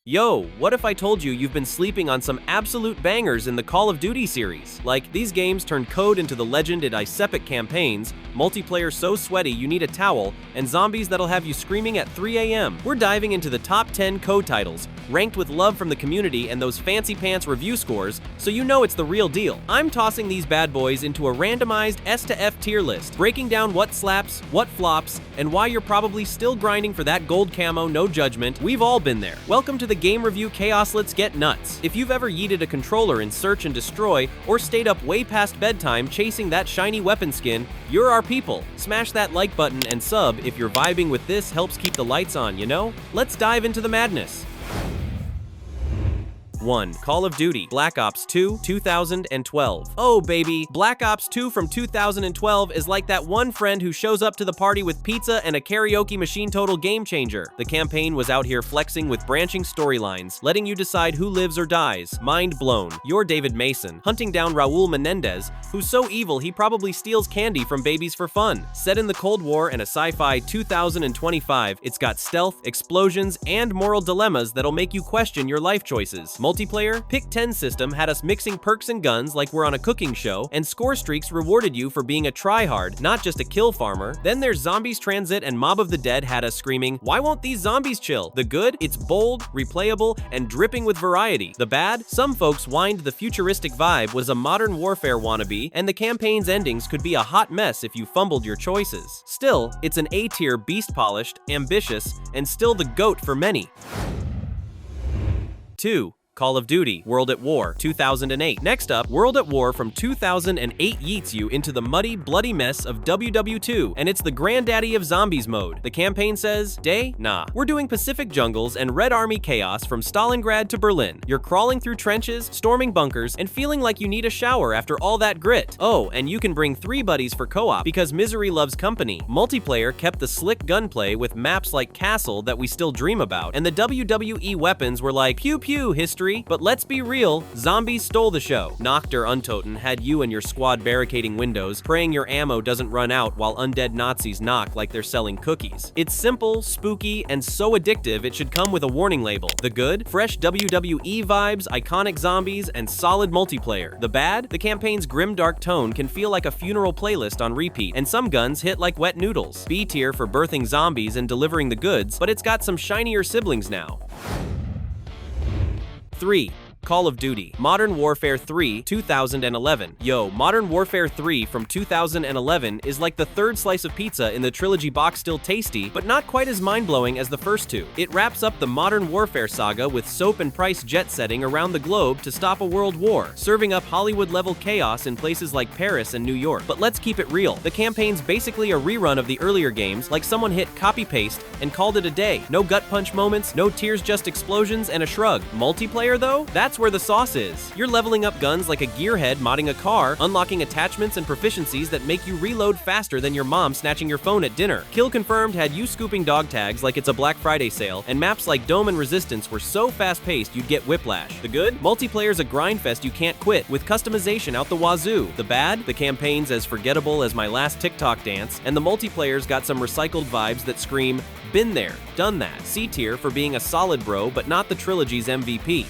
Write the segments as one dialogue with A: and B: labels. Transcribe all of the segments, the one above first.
A: Yo, what if I told you you've been sleeping on some absolute bangers in the Call of Duty series? Like, these games turned CoD into the legend in ice epic campaigns, multiplayer so sweaty you need a towel, and zombies that'll have you screaming at 3 a.m. We're diving into the top 10 CoD titles, ranked with love from the community and those fancy pants review scores, so you know it's the real deal. I'm tossing these bad boys into a randomized S to F tier list, breaking down what slaps, what flops, and why you're probably still grinding for that gold camo, no judgment. We've all been there. Welcome to the game review chaos. Let's get nuts. If you've ever yeeted a controller in Search and Destroy, or stayed up way past bedtime chasing that shiny weapon skin, you're our people. Smash that like button and sub if you're vibing with this. Helps keep the lights on, you know? Let's dive into the madness. 1. Call of Duty Black Ops 2 2012. Oh baby, Black Ops 2 from 2012 is like that one friend who shows up to the party with pizza and a karaoke machine. Total game changer. The campaign was out here flexing with branching storylines, letting you decide who lives or dies. Mind blown. You're David Mason, hunting down Raul Menendez, who's so evil he probably steals candy from babies for fun. Set in the Cold War and a sci-fi 2025, it's got stealth, explosions, and moral dilemmas that'll make you question your life choices. Multiplayer, Pick 10 system had us mixing perks and guns like we're on a cooking show, and score streaks rewarded you for being a tryhard, not just a kill farmer. Then there's Zombies Transit and Mob of the Dead had us screaming, why won't these zombies chill? The good? It's bold, replayable, and dripping with variety. The bad? Some folks whined the futuristic vibe was a modern warfare wannabe, and the campaign's endings could be a hot mess if you fumbled your choices. Still, it's an A-tier beast polished, ambitious, and still the GOAT for many. 2. Call of Duty World at War 2008. Next up, World at War from 2008 yeets you into the muddy, bloody mess of WW2, and it's the granddaddy of zombies mode. The campaign says, day? Nah. We're doing Pacific jungles and Red Army chaos from Stalingrad to Berlin. You're crawling through trenches, storming bunkers, and feeling like you need a shower after all that grit. Oh, and you can bring 3 buddies for co-op because misery loves company. Multiplayer kept the slick gunplay with maps like Castle that we still dream about, and the WWE weapons were like pew pew history. But let's be real, zombies stole the show. Knocked or Untoten had you and your squad barricading windows, praying your ammo doesn't run out while undead Nazis knock like they're selling cookies. It's simple, spooky, and so addictive it should come with a warning label. The good? Fresh WWE vibes, iconic zombies, and solid multiplayer. The bad? The campaign's grim dark tone can feel like a funeral playlist on repeat, and some guns hit like wet noodles. B tier for birthing zombies and delivering the goods, but it's got some shinier siblings now. 3. Call of Duty Modern Warfare 3 2011. Yo, Modern Warfare 3 from 2011 is like the third slice of pizza in the trilogy box, still tasty, but not quite as mind-blowing as the first two. It wraps up the Modern Warfare saga with soap and price jet setting around the globe to stop a world war, serving up Hollywood-level chaos in places like Paris and New York. But let's keep it real. The campaign's basically a rerun of the earlier games, like someone hit copy-paste and called it a day. No gut punch moments, no tears, just explosions and a shrug. Multiplayer though? That's where the sauce is. You're leveling up guns like a gearhead modding a car, unlocking attachments and proficiencies that make you reload faster than your mom snatching your phone at dinner. Kill Confirmed had you scooping dog tags like it's a Black Friday sale, and maps like Dome and Resistance were so fast-paced you'd get whiplash. The good? Multiplayer's a grindfest you can't quit, with customization out the wazoo. The bad? The campaign's as forgettable as my last TikTok dance, and the multiplayer's got some recycled vibes that scream, been there, done that. C tier for being a solid bro, but not the trilogy's MVP.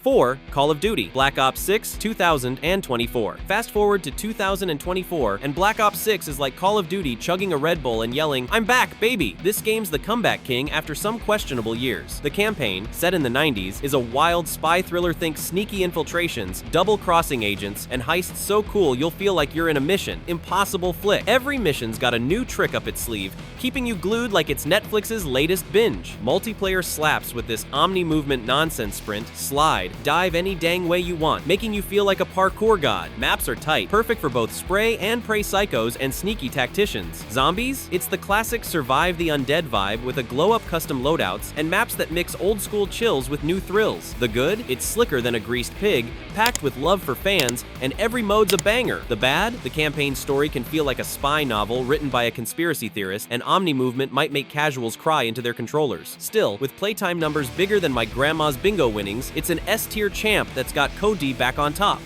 A: 4. Call of Duty Black Ops 6 2024. Fast forward to 2024, and Black Ops 6 is like Call of Duty chugging a Red Bull and yelling, I'm back, baby! This game's the comeback king after some questionable years. The campaign, set in the 90s, is a wild spy thriller. Think sneaky infiltrations, double-crossing agents, and heists so cool you'll feel like you're in a Mission Impossible flick. Every mission's got a new trick up its sleeve, keeping you glued like it's Netflix's latest binge. Multiplayer slaps with this omni-movement nonsense sprint, slide, dive any dang way you want, making you feel like a parkour god. Maps are tight, perfect for both spray and pray psychos and sneaky tacticians. Zombies? It's the classic survive the undead vibe with a glow-up custom loadouts and maps that mix old-school chills with new thrills. The good? It's slicker than a greased pig, packed with love for fans, and every mode's a banger. The bad? The campaign story can feel like a spy novel written by a conspiracy theorist, and omni-movement might make casuals cry into their controllers. Still, with playtime numbers bigger than my grandma's bingo winnings, it's an S-tier champ that's got CoD back on top.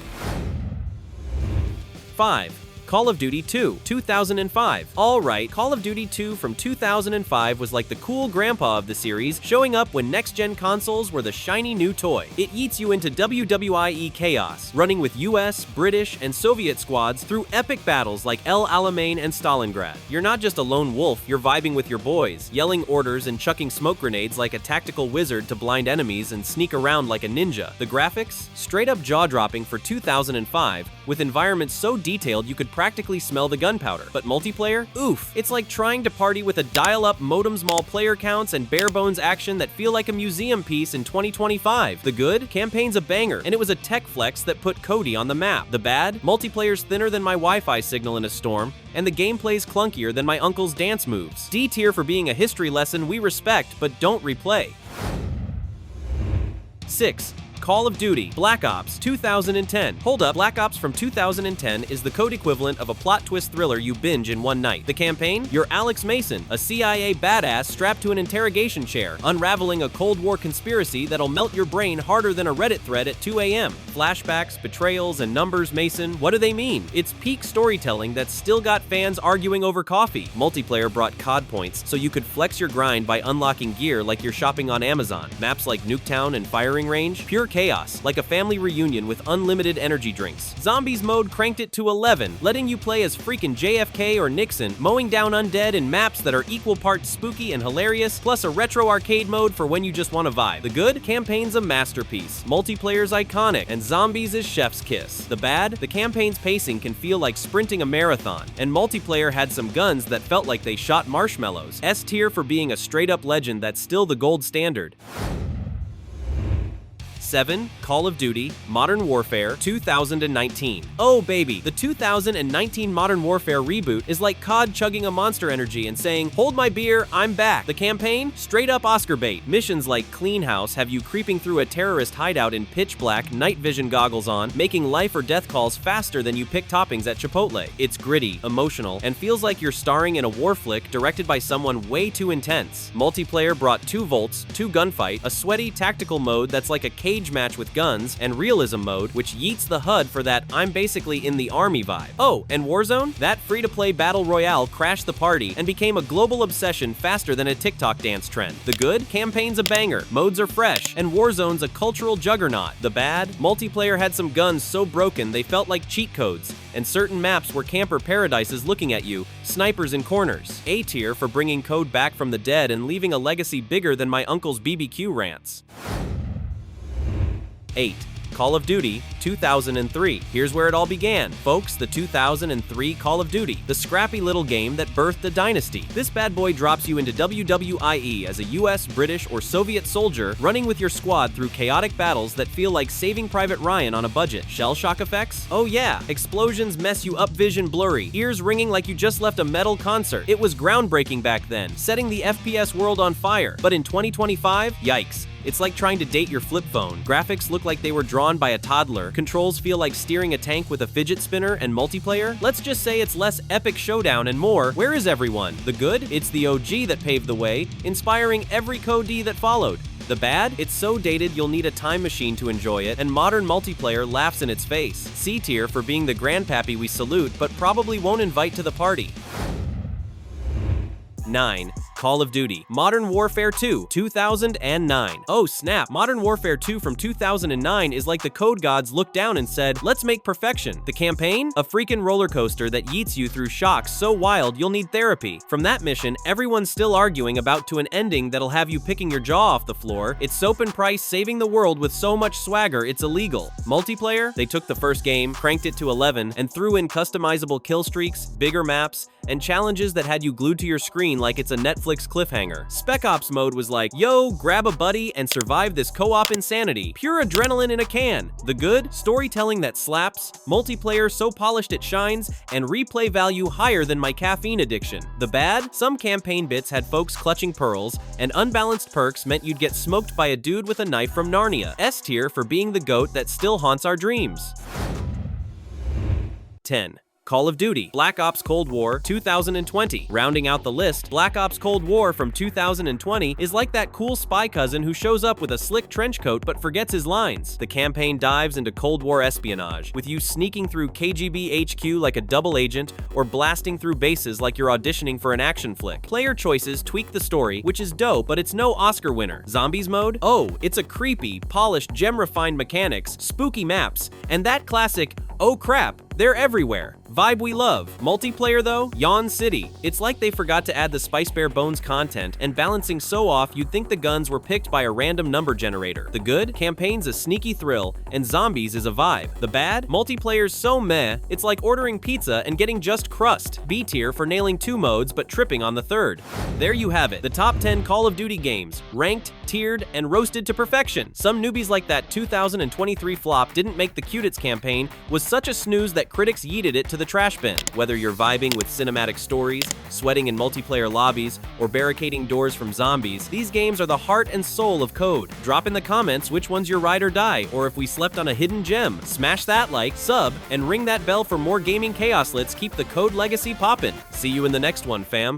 A: 5. Call of Duty 2, 2005. Alright, Call of Duty 2 from 2005 was like the cool grandpa of the series, showing up when next-gen consoles were the shiny new toy. It yeets you into WWIE chaos, running with US, British, and Soviet squads through epic battles like El Alamein and Stalingrad. You're not just a lone wolf, you're vibing with your boys, yelling orders and chucking smoke grenades like a tactical wizard to blind enemies and sneak around like a ninja. The graphics? Straight up jaw-dropping for 2005, with environments so detailed you could practically smell the gunpowder. But multiplayer? Oof. It's like trying to party with a dial-up modem small player counts and bare-bones action that feel like a museum piece in 2025. The good? Campaign's a banger, and it was a tech flex that put CoD on the map. The bad? Multiplayer's thinner than my Wi-Fi signal in a storm, and the gameplay's clunkier than my uncle's dance moves. D tier for being a history lesson we respect but don't replay. 6. Call of Duty Black Ops 2010. Hold up, Black Ops from 2010 is the CoD equivalent of a plot twist thriller you binge in one night. The campaign? You're Alex Mason, a CIA badass strapped to an interrogation chair, unraveling a Cold War conspiracy that'll melt your brain harder than a Reddit thread at 2 a.m. Flashbacks, betrayals, and numbers, Mason, what do they mean? It's peak storytelling that's still got fans arguing over coffee. Multiplayer brought CoD points so you could flex your grind by unlocking gear like you're shopping on Amazon. Maps like Nuketown and Firing Range? Pure chaos, like a family reunion with unlimited energy drinks. Zombies mode cranked it to 11, letting you play as freaking JFK or Nixon, mowing down undead in maps that are equal parts spooky and hilarious, plus a retro arcade mode for when you just want to vibe. The good? Campaign's a masterpiece. Multiplayer's iconic, and zombies is chef's kiss. The bad? The campaign's pacing can feel like sprinting a marathon, and multiplayer had some guns that felt like they shot marshmallows. S tier for being a straight-up legend that's still the gold standard. 7. Call of Duty Modern Warfare 2019. Oh baby, the 2019 Modern Warfare reboot is like CoD chugging a Monster Energy and saying, "Hold my beer, I'm back." The campaign? Straight up Oscar bait. Missions like Clean House have you creeping through a terrorist hideout in pitch black, night vision goggles on, making life or death calls faster than you pick toppings at Chipotle. It's gritty, emotional, and feels like you're starring in a war flick directed by someone way too intense. Multiplayer brought 2 volts, 2 gunfight, a sweaty tactical mode that's like a cage match with guns, and realism mode, which yeets the HUD for that I'm basically in the army vibe. Oh, and Warzone? That free-to-play battle royale crashed the party and became a global obsession faster than a TikTok dance trend. The good? Campaign's a banger, modes are fresh, and Warzone's a cultural juggernaut. The bad? Multiplayer had some guns so broken they felt like cheat codes, and certain maps were camper paradises looking at you, snipers in corners. A tier for bringing CoD back from the dead and leaving a legacy bigger than my uncle's BBQ rants. 8. Call of Duty 2003. Here's where it all began, folks, the 2003 Call of Duty, the scrappy little game that birthed a dynasty. This bad boy drops you into WWIE as a US, British, or Soviet soldier running with your squad through chaotic battles that feel like Saving Private Ryan on a budget. Shell shock effects? Oh yeah, explosions mess you up, vision blurry, ears ringing like you just left a metal concert. It was groundbreaking back then, setting the FPS world on fire. But in 2025, yikes. It's like trying to date your flip phone. Graphics look like they were drawn by a toddler, controls feel like steering a tank with a fidget spinner, and multiplayer? Let's just say it's less epic showdown and more, where is everyone? The good? It's the OG that paved the way, inspiring every CoD that followed. The bad? It's so dated you'll need a time machine to enjoy it, and modern multiplayer laughs in its face. C tier for being the grandpappy we salute, but probably won't invite to the party. 9. Call of Duty Modern Warfare 2 2009. Oh snap, Modern Warfare 2 from 2009 is like the CoD gods looked down and said, let's make perfection. The campaign? A freaking roller coaster that yeets you through shocks so wild you'll need therapy. From that mission, everyone's still arguing about to an ending that'll have you picking your jaw off the floor. It's soap and price saving the world with so much swagger it's illegal. Multiplayer? They took the first game, cranked it to 11, and threw in customizable kill streaks, bigger maps, and challenges that had you glued to your screen like it's a Netflix cliffhanger. Spec Ops mode was like, yo, grab a buddy and survive this co-op insanity. Pure adrenaline in a can. The good? Storytelling that slaps, multiplayer so polished it shines, and replay value higher than my caffeine addiction. The bad? Some campaign bits had folks clutching pearls, and unbalanced perks meant you'd get smoked by a dude with a knife from Narnia. S tier for being the goat that still haunts our dreams. 10. Call of Duty Black Ops Cold War 2020. Rounding out the list, Black Ops Cold War from 2020 is like that cool spy cousin who shows up with a slick trench coat but forgets his lines. The campaign dives into Cold War espionage, with you sneaking through KGB HQ like a double agent or blasting through bases like you're auditioning for an action flick. Player choices tweak the story, which is dope, but it's no Oscar winner. Zombies mode? Oh, it's a creepy, polished, gem-refined mechanics, spooky maps, and that classic, oh crap, they're everywhere vibe we love. Multiplayer though? Yawn City. It's like they forgot to add the Spice Bear Bones content, and balancing so off you'd think the guns were picked by a random number generator. The good? Campaign's a sneaky thrill, and zombies is a vibe. The bad? Multiplayer's so meh, it's like ordering pizza and getting just crust. B tier for nailing 2 modes but tripping on the 3rd. There you have it, the top 10 Call of Duty games, ranked, tiered, and roasted to perfection. Some newbies like that 2023 flop didn't make the Cutits campaign was such a snooze that critics yeeted it to the trash bin. Whether you're vibing with cinematic stories, sweating in multiplayer lobbies, or barricading doors from zombies, these games are the heart and soul of CoD. Drop in the comments which one's your ride or die, or if we slept on a hidden gem. Smash that like, sub, and ring that bell for more gaming chaos. Let's keep the CoD legacy poppin'. See you in the next one, fam.